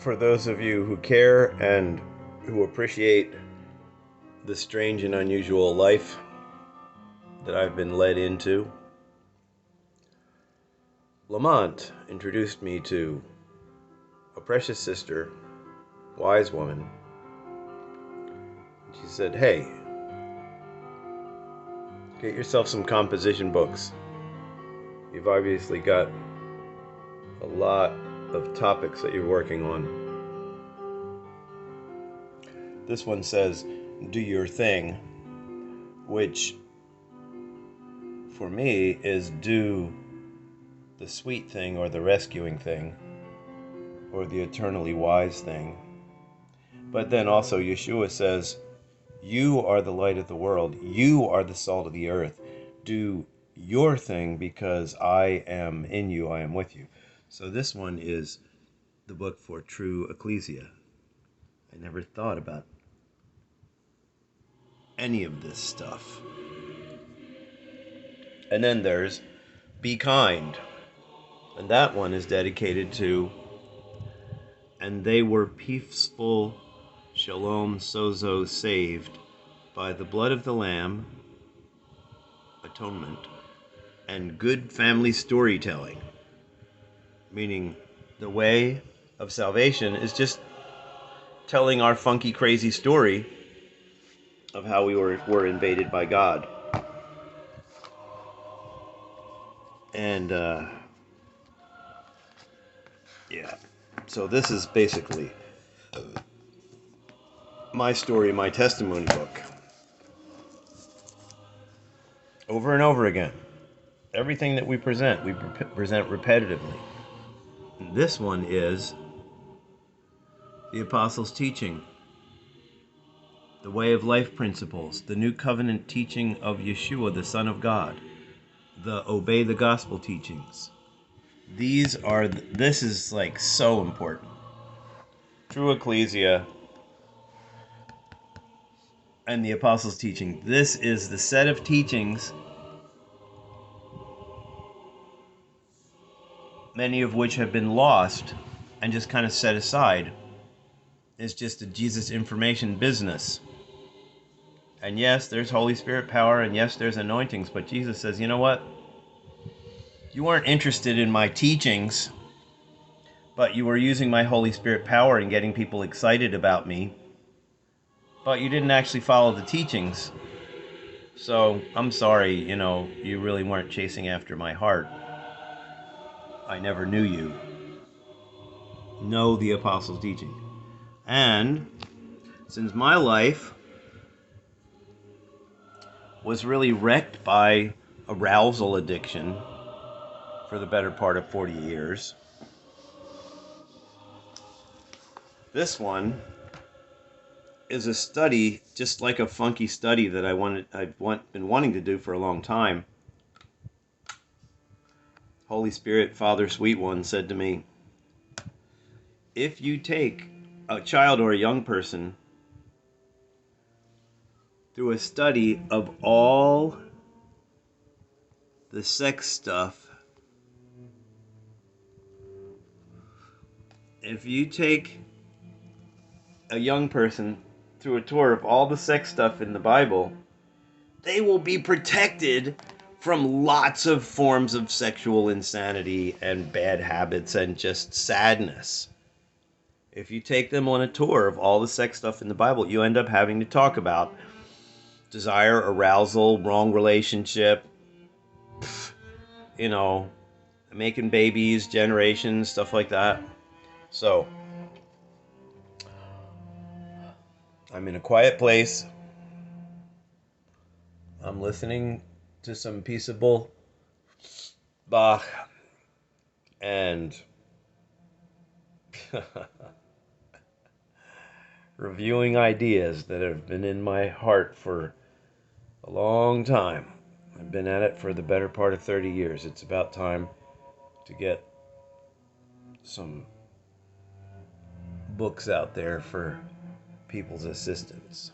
For those of you who care and who appreciate the strange and unusual life that I've been led into, Lamont introduced me to a precious sister, wise woman. She said, "Hey, get yourself some composition books. You've obviously got a lot of topics that you're working on. This one says, do your thing, which for me is do the sweet thing or the rescuing thing or the eternally wise thing." But then also Yeshua says, you are the light of the world. You are the salt of the earth. Do your thing because I am in you. I am with you. So this one is the book for true ecclesia. I never thought about any of this stuff. And then there's Be Kind. And that one is dedicated to, and they were peaceful, shalom, sozo, saved by the blood of the Lamb, atonement, and good family storytelling. Meaning the way of salvation is just telling our funky, crazy story of how we were invaded by God. And, yeah. So this is basically my story, my testimony book. Over and over again. Everything that we present repetitively. And this one is the Apostles' teaching, the way of life principles, the new covenant teaching of Yeshua, the Son of God, the obey the gospel teachings. This is like so important. True ecclesia and the Apostles' teaching. This is the set of teachings, many of which have been lost and just kind of set aside. It's just a Jesus information business. And yes, there's Holy Spirit power, and yes, there's anointings, but Jesus says, you know what? You weren't interested in my teachings, but you were using my Holy Spirit power and getting people excited about me, but you didn't actually follow the teachings. So I'm sorry, you really weren't chasing after my heart. I never knew you. Know the Apostles' teaching. And since my life was really wrecked by arousal addiction for the better part of 40 years, this one is a study, just like a funky study that I've been wanting to do for a long time. Holy Spirit, Father Sweet One, said to me, if you take a child or a young person through a study of all the sex stuff, if you take a young person through a tour of all the sex stuff in the Bible, they will be protected from lots of forms of sexual insanity and bad habits and just sadness. If you take them on a tour of all the sex stuff in the Bible, you end up having to talk about desire, arousal, wrong relationship, making babies, generations, stuff like that. So, I'm in a quiet place. I'm listening to some peaceable Bach and reviewing ideas that have been in my heart for a long time. I've been at it for the better part of 30 years. It's about time to get some books out there for people's assistance.